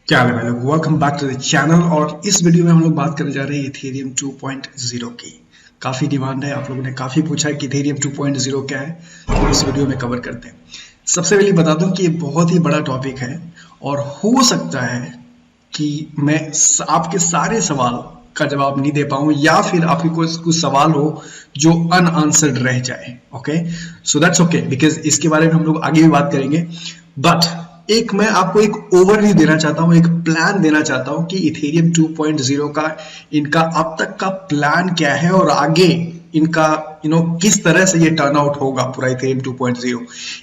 क्या हाल है भाई लोग, welcome back to the channel. और इस वीडियो में हम लोग बात करने जा रहे हैं इथेरियम 2.0 की। काफ़ी डिमांड है, आप लोगों ने काफ़ी पूछा है कि इथेरियम 2.0 क्या है, तो इस वीडियो में कवर करते हैं। सबसे पहले बता दूं कि ये बहुत ही बड़ा टॉपिक है और हो सकता है कि मैं आपके सारे सवाल का जवाब नहीं दे पाऊं या फिर आपके कुछ सवाल हो जो अनआंसर्ड रह जाए। Okay, so that's okay, because इसके बारे में हम लोग आगे भी बात करेंगे। बट मैं आपको एक ओवरव्यू देना चाहता हूं, एक प्लान देना चाहता हूं कि इथेरियम 2.0 का इनका अब तक का प्लान क्या है और आगे इनका किस तरह से ये टर्न आउट होगा पूरा इथेरियम 2.0।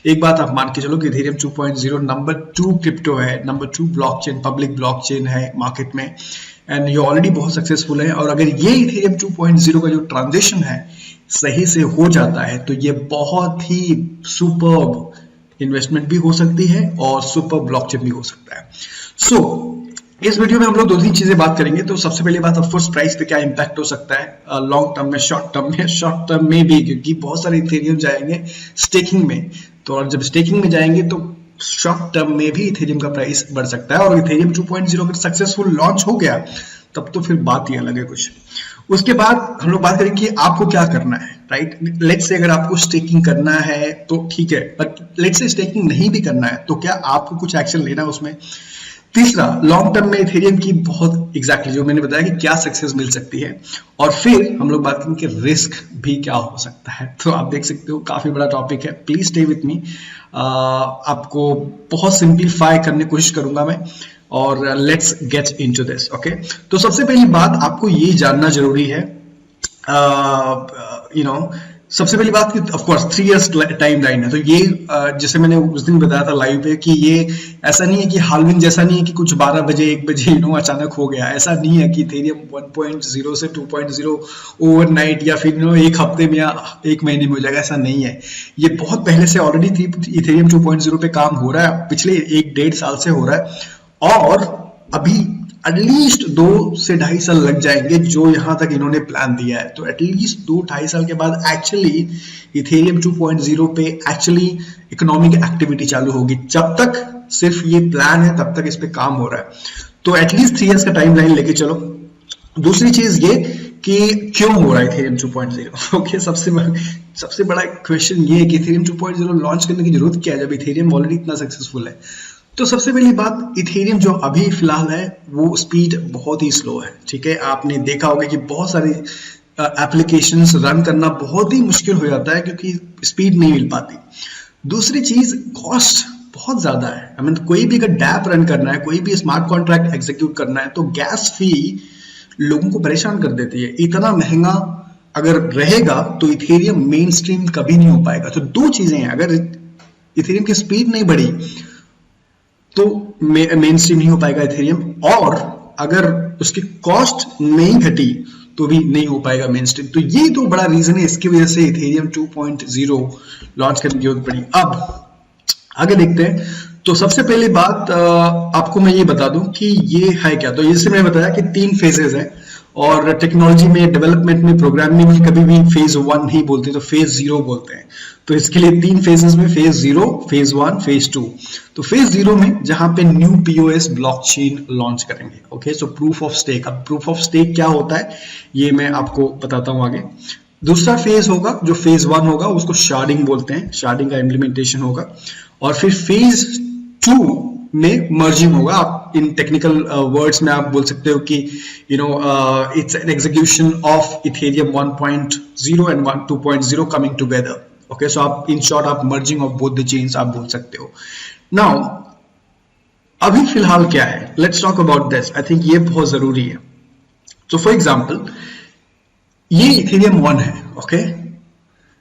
एक बात आप मान के चलो कि इथेरियम 2.0 नंबर 2 क्रिप्टो है, नंबर 2 ब्लॉकचेन, पब्लिक ब्लॉकचेन है मार्केट में, एंड ये ऑलरेडी बहुत सक्सेसफुल है। और अगर ये इथेरियम 2.0 का जो ट्रांजिशन है सही से हो जाता है तो ये बहुत ही सुपर्ब इन्वेस्टमेंट भी हो सकती है और सुपर ब्लॉकचेन भी हो सकता है। सो इस वीडियो में हम लोग दो तीन चीजें बात करेंगे। तो सबसे पहली बात, ऑफकोर्स प्राइस पे क्या इंपैक्ट हो सकता है लॉन्ग टर्म में, शॉर्ट टर्म में भी, क्योंकि बहुत सारे इथेरियम जाएंगे स्टेकिंग में। तो और जब स्टेकिंग में जाएंगे तो शॉर्ट टर्म में भी इथेरियम का प्राइस बढ़ सकता है। और इथेरियम 2.0 अगर सक्सेसफुल लॉन्च हो गया तब तो फिर बात ही अलग है कुछ। उसके बाद हम लोग बात करेंगे कि आपको क्या करना है, राइट। लेट्स से अगर आपको स्टेकिंग करना है तो ठीक है, बट लेट्स से स्टेकिंग नहीं भी करना है तो क्या आपको कुछ एक्शन लेना है उसमें। तीसरा, लॉन्ग टर्म में इथेरियम की बहुत एग्जैक्टली जो मैंने बताया कि क्या सक्सेस मिल सकती है। और फिर हम लोग बात करेंगे कि रिस्क भी क्या हो सकता है। तो आप देख सकते हो काफी बड़ा टॉपिक है, प्लीज स्टे विथ मी। आपको बहुत सिंप्लीफाई करने की कोशिश करूंगा मैं, और let's get into this. Okay, तो सबसे पहली बात आपको ये जानना जरूरी है, सबसे पहली बात कि of course 3 years time line है। तो ये जैसे मैंने उस दिन बताया था लाइव पे कि ये ऐसा नहीं है कि हालविन जैसा नहीं है कि कुछ 12 बजे 1 बजे अचानक हो गया। ऐसा नहीं है कि इथेरियम 1.0 से 2.0 ओवरनाइट या फिर एक हफ्ते में या 1 महीने में हो जाएगा, ऐसा नहीं है। ये बहुत पहले से ऑलरेडी इथेरियम 2.0 पे काम हो रहा है, पिछले 1-1.5 साल से हो रहा है। और अभी एटलीस्ट 2 से 2.5 साल लग जाएंगे जो यहां तक इन्होंने प्लान दिया है। तो एटलीस्ट 2-2.5 साल के बाद एक्चुअली इथेरियम 2.0 पे एक्चुअली इकोनॉमिक एक्टिविटी चालू होगी। जब तक सिर्फ ये प्लान है तब तक इस पे काम हो रहा है। तो एटलीस्ट 3 इयर्स का टाइम लाइन लेके चलो। दूसरी चीज ये कि क्यों हो रहा है इथेरियम 2.0। ओके, सबसे बड़ा क्वेश्चन ये है कि इथेरियम 2.0 लॉन्च करने की जरूरत क्या है जब इथेरियम ऑलरेडी इतना सक्सेसफुल है। तो सबसे पहली बात, इथेरियम जो अभी फिलहाल है वो स्पीड बहुत ही स्लो है। ठीक है, आपने देखा होगा कि बहुत सारे एप्लीकेशंस रन करना बहुत ही मुश्किल हो जाता है क्योंकि स्पीड नहीं मिल पाती। दूसरी चीज, कॉस्ट बहुत ज्यादा है। आई मीन कोई भी अगर डैप रन करना है, कोई भी स्मार्ट कॉन्ट्रैक्ट एग्जीक्यूट करना है तो गैस फी लोगों को परेशान कर देती है। इतना महंगा अगर रहेगा तो इथेरियम मेन स्ट्रीम कभी नहीं हो पाएगा। तो दो चीजें हैं, अगर इथेरियम की स्पीड नहीं बढ़ी तो मेन स्ट्रीम नहीं हो पाएगा इथेरियम, और अगर उसकी कॉस्ट नहीं घटी तो भी नहीं हो पाएगा मेन स्ट्रीम। तो ये तो बड़ा रीजन है, इसकी वजह से इथेरियम 2.0 लॉन्च करने की जरूरत पड़ी। अब आगे देखते हैं। तो सबसे पहली बात आपको मैं ये बता दूं कि ये है क्या। तो जैसे मैंने बताया कि 3 फेजेस हैं, और टेक्नोलॉजी में, डेवलपमेंट में, प्रोग्रामिंग में कभी भी फेज 1 नहीं बोलते, तो फेज 0 बोलते हैं। तो इसके लिए 3 फेजेस में, फेज 0, फेज 1, फेज 2। तो फेज 0 में जहां पे न्यू पीओएस ब्लॉकचेन लॉन्च करेंगे। Okay, so proof of stake. अब प्रूफ ऑफ स्टेक क्या होता है ये मैं आपको बताता हूं आगे। दूसरा फेज होगा, जो फेज 1 होगा उसको शार्डिंग बोलते हैं, शार्डिंग का इम्प्लीमेंटेशन होगा। और फिर फेज 2 में मर्जिंग होगा। आप इन टेक्निकल वर्ड्स में आप बोल सकते हो कि it's an execution of Ethereum 1.0 and 2.0 coming together. Okay, so आप इन शॉर्ट आप merging of both the chains आप बोल सकते हो। नाउ अभी फिलहाल क्या है, let's talk about this. I think ये बहुत जरूरी है। तो फॉर एग्जांपल ये इथेरियम 1 है। ओके,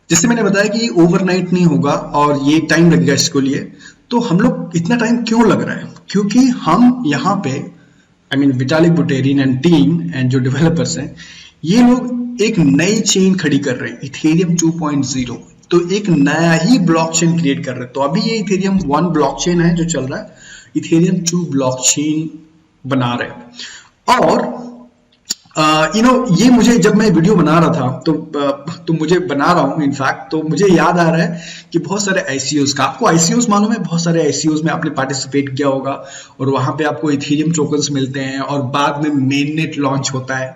जैसे मैंने बताया कि ओवरनाइट नहीं होगा और ये टाइम लगेगा इसको लिए। तो हम लोग इतना टाइम क्यों लग रहा है, क्योंकि हम यहाँ पे I mean Vitalik Buterin and team and जो डेवलपर्स हैं ये लोग एक नई चेन खड़ी कर रहे हैं, इथेरियम 2.0। तो एक नया ही ब्लॉकचेन क्रिएट कर रहे हैं। तो अभी ये इथेरियम 1 ब्लॉकचेन है जो चल रहा है, इथेरियम 2 ब्लॉकचेन बना रहे हैं। और ये मुझे जब मैं वीडियो बना रहा था तो मुझे बना रहा हूँ इनफैक्ट, तो मुझे याद आ रहा है कि बहुत सारे आईसीओज का, आपको आईसीओज मालूम है, बहुत सारे आईसीओज में आपने पार्टिसिपेट किया होगा और वहां पे आपको इथेरियम टोकन्स मिलते हैं और बाद में मेननेट लॉन्च होता है,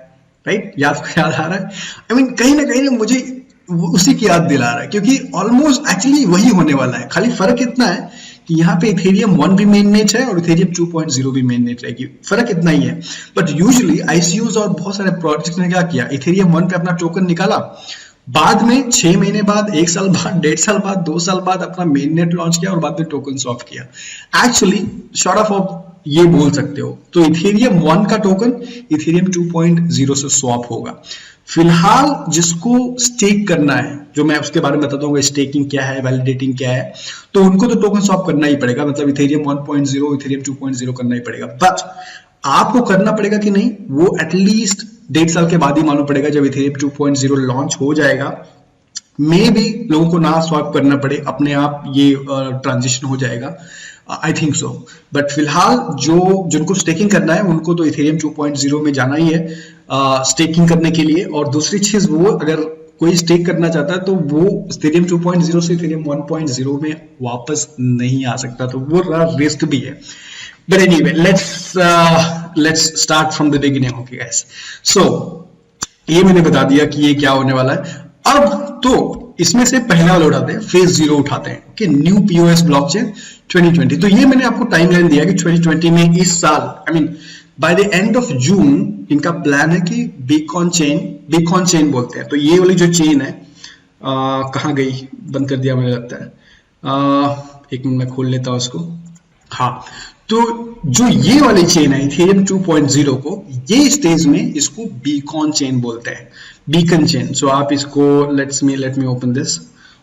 राइट? याद आ रहा है? कहीं ना मुझे उसी की याद दिला रहा है, क्योंकि ऑलमोस्ट एक्चुअली वही होने वाला है, खाली फर्क इतना है कि यहाँ पे इथेरियम 1 भी मेन नेट है और इथेरियम 2.0 भी मेन नेट रहेगी, फर्क इतना ही है। बट यूजुअली आईसीयूज और बहुत सारे प्रोजेक्ट्स ने क्या किया, इथेरियम 1 पे अपना टोकन निकाला, बाद में 6 महीने बाद, 1 साल बाद, 1.5 साल बाद, 2 साल बाद अपना मेन नेट लॉन्च किया और बाद में टोकन स्वैप किया। एक्चुअली शॉर्ट ऑफ ये बोल सकते हो, तो इथेरियम 1 का टोकन इथेरियम 2.0 से स्वैप होगा। फिलहाल जिसको स्टेक करना है, जो मैं उसके बारे में बताता हूँ स्टेकिंग क्या है, वैलिडेटिंग क्या है, तो उनको तो टोकन स्वैप करना ही पड़ेगा, मतलब इथेरियम 1.0 इथेरियम 2.0 करना ही पड़ेगा। बट आपको करना पड़ेगा कि नहीं, वो एटलीस्ट 1.5 साल के बाद ही मालूम पड़ेगा, जब इथेरियम 2.0 लॉन्च हो जाएगा। मे भी लोगों को ना स्वैप करना पड़े, अपने आप ये ट्रांजिशन हो जाएगा, आई थिंक सो। बट फिलहाल जिनको स्टेकिंग करना है उनको तो इथेरियम 2.0 में जाना ही है स्टेकिंग करने के लिए। और दूसरी चीज, वो अगर कोई स्टेक करना चाहता है तो वो इथेरियम 2.0 से इथेरियम 1.0 में वापस नहीं आ सकता, तो वो रिस्क भी है। But anyway, let's start from the beginning. Okay guys, so ये मैंने बता दिया कि ये क्या होने वाला है। अब तो इसमें से पहला वाला उठाते हैं, फेज 0 उठाते हैं कि न्यू पीओएस ब्लॉकचेन 2020। तो ये मैंने आपको टाइमलाइन दिया कि 2020 में, इस साल by the end of June इनका प्लान है कि बीकॉन चेन बोलते हैं। तो ये वाली जो चेन है, कहाँ गई, बंद कर दिया मुझे लगता है, एक मिनट में खोल लेता हूं उसको। हाँ, तो जो ये वाली चेन है इथेरियम 2.0 को, ये स्टेज में इसको बीकॉन चेन बोलते हैं, बीकन चेन। सो आप इसको लेट मी ओपन दिस।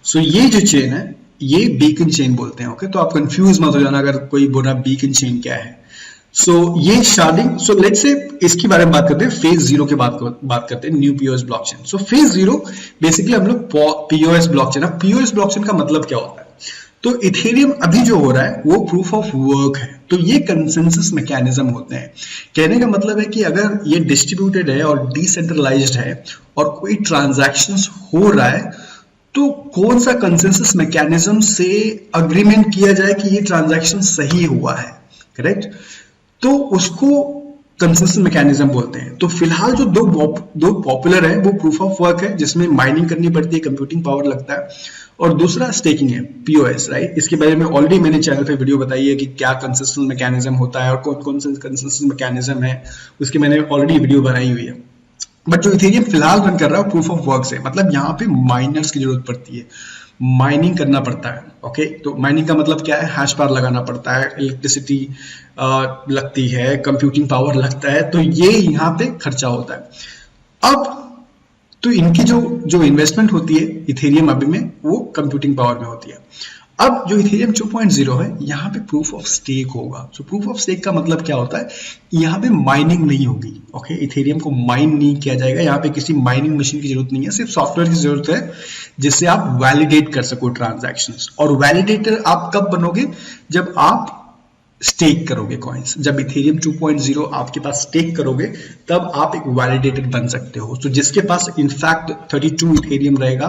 सो ये जो चेन है ये बीकन चेन बोलते हैं। ओके, तो आप कंफ्यूज मत हो जाना अगर कोई बोला बीकन चेन क्या है। सो ये शार्डिंग, सो लेट्स से इसके बारे में बात करते हैं, फेज 0 के बात करते हैं, new POS blockchain. So phase 0 basically हम लोग पीओएस ब्लॉकचेन। अब पीओएस ब्लॉकचेन का मतलब क्या होता है, तो इथेरियम अभी जो हो रहा है वो प्रूफ ऑफ वर्क है, तो ये कंसेंसस मैकेनिज्म होते हैं। कहने का मतलब है कि अगर ये डिस्ट्रीब्यूटेड है और डिसेंट्रलाइज्ड है और कोई ट्रांजैक्शंस हो रहा है, तो कौन सा कंसेंसस मैकेनिज्म से अग्रीमेंट किया जाए कि ये ट्रांजैक्शन सही हुआ है, करेक्ट, तो उसको कंसेंसस मैकेनिज्म बोलते हैं। तो फिलहाल जो दो पॉपुलर है वो प्रूफ ऑफ वर्क है, जिसमें माइनिंग करनी पड़ती है, कंप्यूटिंग पावर लगता है, और दूसरा स्टेकिंग है, पीओएस, राइट। इसके बारे में ऑलरेडी मैंने चैनल पे वीडियो बताई है कि क्या कंसेंसस मैकेनिज्म होता है और कौन कौन से कंसेंसस मैकेनिज्म है, उसकी मैंने ऑलरेडी वीडियो बनाई हुई है। बट जो इथेरियम फिलहाल रन कर रहा है प्रूफ ऑफ वर्क से, मतलब यहाँ पे माइनर्स की जरूरत पड़ती है, माइनिंग करना पड़ता है। ओके, तो माइनिंग का मतलब क्या है, हैश पावर लगाना पड़ता है, इलेक्ट्रिसिटी लगती है, कंप्यूटिंग पावर लगता है, तो ये यहाँ पे खर्चा होता है। अब तो इनकी जो इन्वेस्टमेंट होती है इथेरियम अभी में, वो कंप्यूटिंग पावर में होती है। अब जो इथेरियम 2.0 है, यहाँ पे प्रूफ ऑफ स्टेक होगा। सो प्रूफ ऑफ स्टेक का मतलब क्या होता है, यहाँ पे माइनिंग नहीं होगी। ओके, इथेरियम को माइन नहीं किया जाएगा, यहाँ पे किसी माइनिंग मशीन की जरूरत नहीं है, सिर्फ सॉफ्टवेयर की जरूरत है जिससे आप वैलिडेट कर सको ट्रांजैक्शंस। और वैलिडेटर आप कब बनोगे, जब आप स्टेक करोगे कॉइन्स। जब इथेरियम 2.0 आपके पास स्टेक करोगे, तब आप एक वैलिडेटर बन सकते हो। तो जिसके पास इनफैक्ट 32 इथेरियम रहेगा,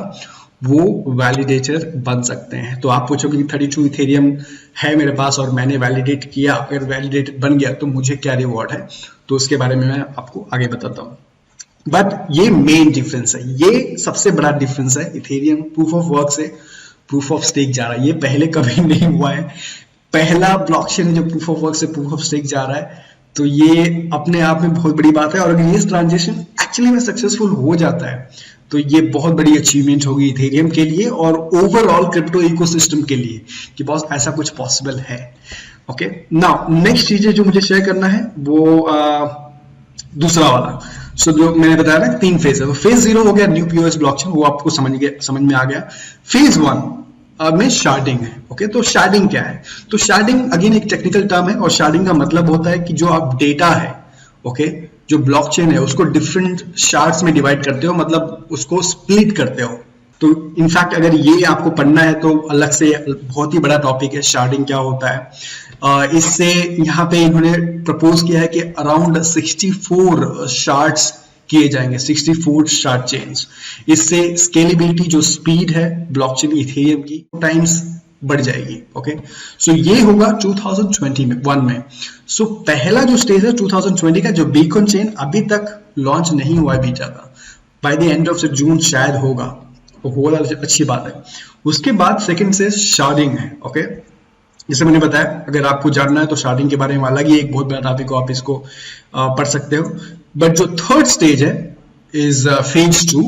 वो वैलिडेटर बन सकते हैं। तो आप पूछोगे कि 32 इथेरियम है मेरे पास और मैंने वैलिडेट किया, अगर वैलिडेटर बन गया तो मुझे क्या रिवॉर्ड है, तो उसके बारे में मैं आपको आगे बताता हूँ। बट ये मेन डिफरेंस है, ये सबसे बड़ा डिफरेंस है, इथेरियम प्रूफ ऑफ वर्क से प्रूफ ऑफ स्टेक जा रहा है। ये पहले कभी नहीं हुआ है, पहला ब्लॉकचेन जो प्रूफ ऑफ वर्क से प्रूफ ऑफ स्टेक जा रहा है, तो ये अपने आप में बहुत बड़ी बात है। और अगर ये ट्रांजेक्शन एक्चुअली में सक्सेसफुल हो जाता है, तो ये बहुत बड़ी अचीवमेंट होगी इथेरियम के लिए और ओवरऑल क्रिप्टो इकोसिस्टम के लिए, कि बहुत ऐसा कुछ पॉसिबल है। ओके, नाउ नेक्स्ट चीज जो मुझे शेयर करना है वो दूसरा वाला। सो जो मैंने बताया ना 3 फेज है, तो फेज 0 हो गया न्यू पीओएस ब्लॉकचेन, वो आपको समझ में आ गया। फेज 1 में शार्डिंग है। ओके, तो शार्डिंग क्या है, तो शार्डिंग अगेन एक टेक्निकल टर्म है, और शार्डिंग का मतलब होता है कि जो आप डेटा है, ओके, जो ब्लॉकचेन है उसको डिफरेंट शार्ड्स में डिवाइड करते हो, मतलब उसको स्प्लिट करते हो। तो इनफैक्ट अगर ये आपको पढ़ना है तो अलग से बहुत ही बड़ा टॉपिक है, शार्डिंग क्या होता है। इससे यहाँ पे इन्होंने प्रपोज किया है कि अराउंड 64 शार्ड्स किए जाएंगे 64 शार्ड चेन्स। इससे स्केलेबिलिटी जो स्पीड है ब्लॉकचेन इथेरियम की टाइम्स बढ़ जाएगी। ओके, सो ये होगा 2021 में। सो पहला जो स्टेज है 2020 का, जो बीकॉन चेन अभी तक लॉन्च नहीं हुआ है बीटा का, by the end of June शायद होगा, वो अच्छी बात है। उसके बाद सेकंड स्टेज शार्डिंग है। ओके, जैसे मैंने बताया, अगर आपको जानना है तो शार्डिंग के बारे में अलग ही एक बहुत बड़ा टॉपिक हो, आप इसको पढ़ सकते हो। बट जो थर्ड स्टेज है is phase 2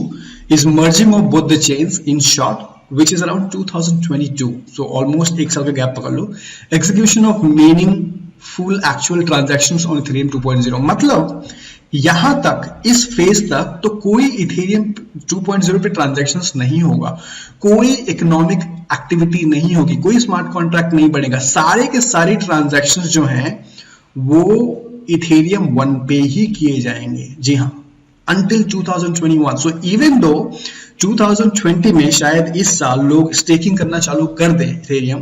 is merging of both the chains in short, which is around 2022, so almost एक साल का गैप पकड़ लो। execution of meaningful actual transactions on Ethereum 2.0, मतलब यहां तक इस फेज तक तो कोई इथेरियम 2.0 पे ट्रांजैक्शंस नहीं होगा, कोई इकोनॉमिक एक्टिविटी नहीं होगी, कोई स्मार्ट कॉन्ट्रैक्ट नहीं बनेगा, सारे के सारे ट्रांजैक्शंस जो हैं वो इथेरियम 1 पे ही किए जाएंगे। जी हाँ, until 2021। so even though 2020 में शायद इस साल लोग स्टेकिंग करना चालू कर दें इथेरियम,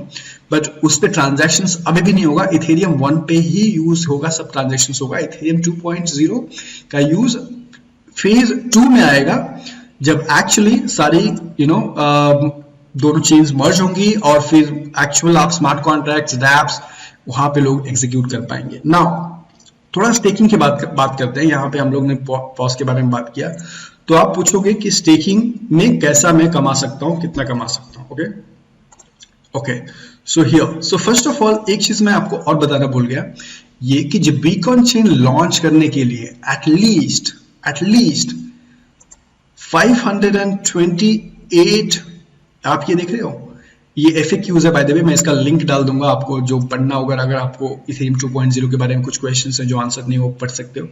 बट उस पे ट्रांजैक्शंस अभी भी नहीं होगा, इथेरियम 1 पे ही यूज होगा, सब ट्रांजैक्शंस होगा। इथेरियम 2.0 का यूज फेज 2 में आएगा, जब एक्चुअली सारी दोनों चेन्स मर्ज होंगी और फिर एक्चुअल आप स्मार्ट कॉन्ट्रैक्ट्स, डैप्स वहां पे लोग एग्जीक्यूट कर पाएंगे। नाउ थोड़ा स्टेकिंग की बात करते हैं। यहाँ पे हम लोग ने पॉज के बारे में बात किया, तो आप पूछोगे कि स्टेकिंग में कैसा मैं कमा सकता हूँ, कितना कमा सकता हूँ। Okay, so here, so first of all एक चीज मैं आपको और बताना भूल गया, ये कि जब बीकॉन चेन लॉन्च करने के लिए एटलीस्ट 528, आप ये देख रहे हो, ये FAQs है बाय द वे, मैं इसका लिंक डाल दूंगा आपको, जो पढ़ना होगा, अगर आपको इथेरियम 2.0 के बारे में कुछ क्वेश्चंस हैं जो आंसर नहीं हो पढ़ सकते हो।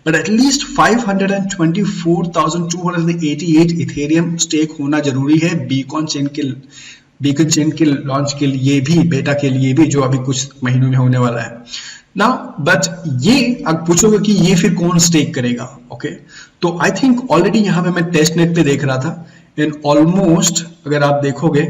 बट एटलीस्ट 524,288 इथेरियम स्टेक होना जरूरी है बीकॉन चेन के लॉन्च के लिए भी, बेटा के लिए भी, जो अभी कुछ महीनों में होने वाला है ना। बट ये अब पूछोगे कि ये फिर कौन स्टेक करेगा। ओके, तो आई थिंक ऑलरेडी यहाँ पे मैं टेस्ट नेट पे देख रहा था, एंड ऑलमोस्ट अगर आप देखोगे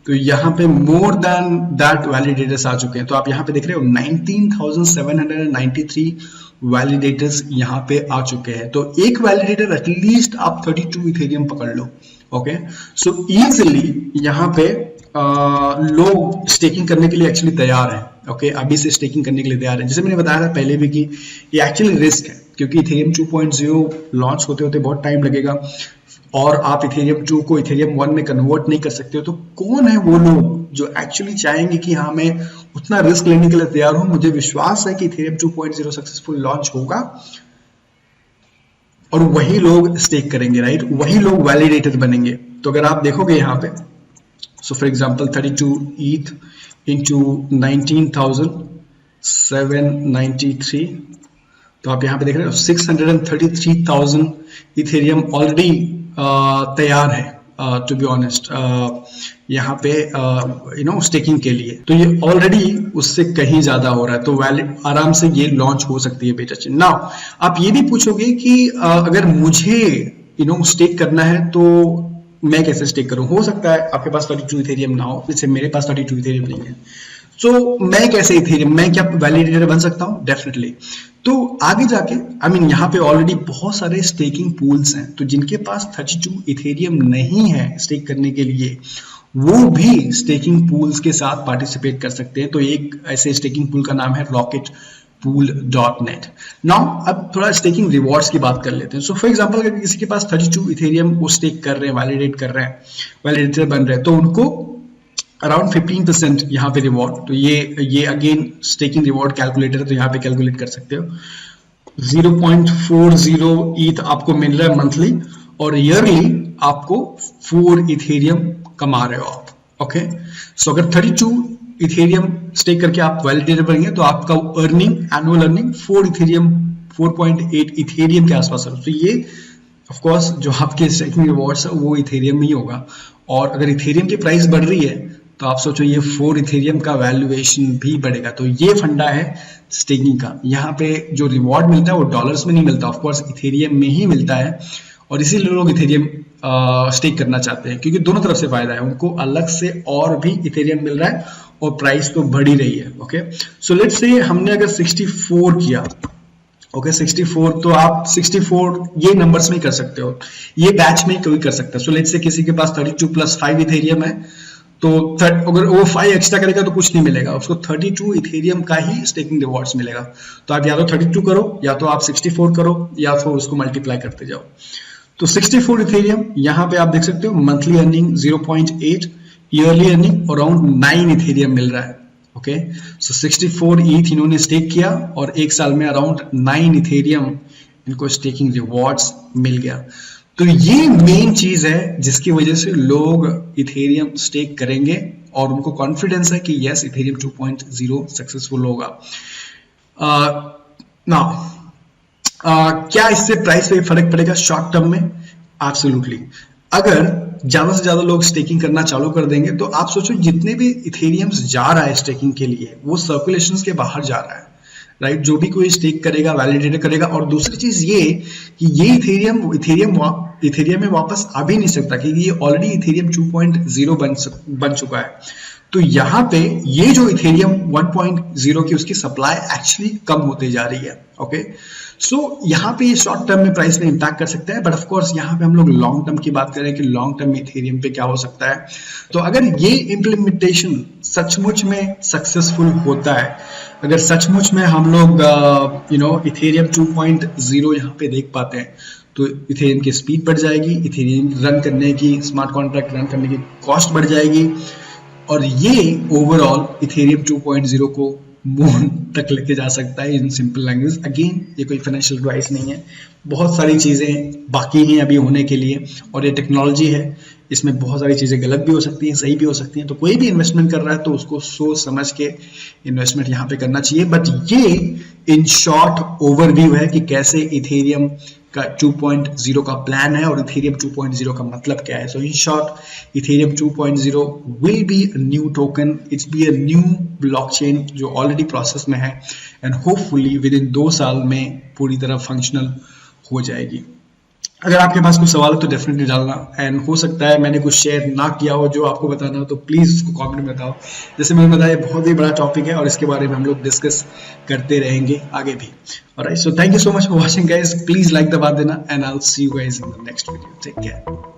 तो यहाँ पे मोर देन दैट वैलिडेटर्स आ चुके हैं। तो आप यहाँ पे देख रहे हो 19,793 वैलिडेटर्स यहाँ पे आ चुके हैं। तो एक वैलिडेटर एटलीस्ट आप 32 इथेरियम पकड़ लो। ओके, सो इजीली यहाँ पे लोग स्टेकिंग करने के लिए एक्चुअली तैयार हैं। ओके, अभी से स्टेकिंग करने के लिए तैयार है। जैसे मैंने बताया था पहले भी कि ये एक्चुअली रिस्क है, क्योंकि इथेरियम 2.0 लॉन्च होते होते बहुत टाइम लगेगा और आप इथेरियम 2 को इथेरियम 1 में कन्वर्ट नहीं कर सकते हो। तो कौन है वो लोग जो एक्चुअली चाहेंगे कि हाँ मैं उतना रिस्क लेने के लिए तैयार हूं, मुझे विश्वास है कि इथेरियम 2.0 सक्सेसफुल लॉन्च होगा और वही लोग स्टेक करेंगे, राइट, वही लोग वैलिडेटर बनेंगे। तो अगर आप देखोगे यहाँ पे, so for example 32 ETH into 19,793, तो आप यहाँ पे देख रहे हो 633,000 इथेरियम ऑलरेडी तैयार है टू बी ऑनेस्ट यहाँ पे स्टेकिंग के लिए। तो ये ऑलरेडी उससे कहीं ज्यादा हो रहा है, तो वैलिड आराम से ये लॉन्च हो सकती है बेटा चेन। नाउ आप ये भी पूछोगे कि अगर मुझे स्टेक करना है तो मैं कैसे स्टेक करूं। हो सकता है आपके पास 32 इथेरियम ना हो, जैसे मेरे पास 32 इथेरियम नहीं है, तो मैं कैसे इथेरियम, मैं क्या वैलिडेटर बन सकता हूं? डेफिनेटली। तो आगे जाके यहाँ पे ऑलरेडी बहुत सारे स्टेकिंग पूल्स हैं, तो जिनके पास 32 इथेरियम नहीं है स्टेक करने के लिए, वो भी स्टेकिंग पूल्स के साथ पार्टिसिपेट कर सकते हैं। तो एक ऐसे स्टेकिंग पूल का नाम है rocketpool.net। नाउ अब थोड़ा स्टेकिंग रिवॉर्ड्स की बात कर लेते हैं। सो फॉर एग्जांपल अगर किसी के पास 32 इथेरियम वो स्टेक कर रहे हैं, वैलिडेट कर रहे हैं, वैलिडेटर बन रहे हैं, तो उनको अराउंड 15% यहाँ पे रिवॉर्ड। तो ये अगेन स्टेकिंग रिवॉर्ड कैलकुलेटर है, तो यहाँ पे कैलकुलेट कर सकते हो। 0.40 ETH आपको मिल रहा है मंथली, और ईयरली आपको 4 इथेरियम कमा रहे हो आप। ओके, सो अगर 32 इथेरियम स्टेक करके आप वैलिडेटर बनेंगे तो आपका अर्निंग, एनुअल अर्निंग 4.8 इथेरियम के आसपास है। तो ये ऑफ कोर्स जो आपके स्टेकिंग रिवॉर्ड्स है वो इथेरियम में ही होगा। और अगर इथेरियम की प्राइस बढ़ रही है तो आप सोचो ये 4 इथेरियम का वैल्यूएशन भी बढ़ेगा। तो ये फंडा है स्टेकिंग का। यहाँ पे जो रिवॉर्ड मिलता है वो डॉलर्स में नहीं मिलता, ऑफ कोर्स इथेरियम में ही मिलता है, और इसीलिए लोग इथेरियम स्टेक करना चाहते हैं, क्योंकि दोनों तरफ से फायदा है। उनको अलग से और भी इथेरियम मिल रहा है और प्राइस तो बढ़ ही रही है। ओके, सो लेट्स से हमने अगर 64 किया, ओके 64, तो आप 64 ये नंबर्स में ही कर सकते हो, ये बैच में कोई कर सकता है। सो लेट्स से किसी के पास 32 प्लस 5 इथेरियम है, तो अगर वो 5 एक्स्ट्रा करेगा तो कुछ नहीं मिलेगा उसको, 32 इथेरियम का ही स्टेकिंग रिवॉर्ड्स मिलेगा। तो आप या तो 32 करो, या तो आप 64 करो, या तो उसको मल्टीप्लाई करते जाओ। तो 64 इथेरियम, यहाँ पे आप देख सकते हो monthly earning 0.8, yearly earning around 9 Ethereum मिल रहा है। ओके, सो 64 ईथ इन्होंने स्टेक किया और एक साल में अराउंड 9 इथेरियम इनको स्टेकिंग रिवॉर्ड्स मिल गया। तो ये मेन चीज है जिसकी वजह से लोग इथेरियम स्टेक करेंगे और उनको कॉन्फिडेंस है कि यस इथेरियम 2.0 सक्सेसफुल होगा। क्या इससे प्राइस पे फर्क पड़ेगा शॉर्ट टर्म में? एब्सोल्युटली। अगर ज्यादा से ज्यादा लोग स्टेकिंग करना चालू कर देंगे तो आप सोचो जितने भी इथेरियम्स जा रहा है स्टेकिंग के लिए वो सर्कुलेशन के बाहर जा रहा है, राइट? जो भी कोई स्टेक करेगा वैलिडेट करेगा। और दूसरी चीज ये कि ये इथेरियम में वापस आ भी नहीं सकता क्योंकि ये ऑलरेडी इथेरियम 2.0 बन चुका है। तो यहाँ पे ये जो इथेरियम 1.0 की उसकी सप्लाई एक्चुअली कम होते जा रही है। ओके, सो यहाँ पे शॉर्ट टर्म में प्राइस में इंपैक्ट कर सकता है, बट ऑफ कोर्स यहाँ पे हम लोग लॉन्ग टर्म की बात करें कि लॉन्ग टर्म में इथेरियम पे क्या हो सकता है। तो अगर ये इम्प्लीमेंटेशन सचमुच में सक्सेसफुल होता है, अगर सचमुच में हम लोग इथेरियम 2.0 यहाँ पे देख पाते हैं, तो इथेरियम की स्पीड बढ़ जाएगी, इथेरियम रन करने की, स्मार्ट कॉन्ट्रैक्ट रन करने की कॉस्ट बढ़ जाएगी, और ये ओवरऑल इथेरियम 2.0 को मून तक लेके जा सकता है इन सिंपल लैंग्वेज। अगेन ये कोई फाइनेंशियल एडवाइस नहीं है, बहुत सारी चीज़ें बाकी हैं अभी होने के लिए, और ये टेक्नोलॉजी है, इसमें बहुत सारी चीज़ें गलत भी हो सकती हैं, सही भी हो सकती हैं। तो कोई भी इन्वेस्टमेंट कर रहा है तो उसको सोच समझ के इन्वेस्टमेंट यहाँ पे करना चाहिए। बट ये इन शॉर्ट ओवरव्यू है कि कैसे इथेरियम का 2.0 का प्लान है और इथेरियम 2.0 का मतलब क्या है। So in short Ethereum 2.0 will be a new token, it's be a new blockchain जो ऑलरेडी प्रोसेस में है, एंड होपफुली विद इन 2 साल में पूरी तरह फंक्शनल हो जाएगी। अगर आपके पास कुछ सवाल हो तो डेफिनेटली डालना, एंड हो सकता है मैंने कुछ शेयर ना किया हो जो आपको बताना हो तो प्लीज़ उसको कमेंट में बताओ। जैसे मैंने बताया बहुत ही बड़ा टॉपिक है और इसके बारे में हम लोग डिस्कस करते रहेंगे आगे भी। Alright, so thank you so much for watching guys, please like दबा देना, and I will see you guys in the next video. Take care.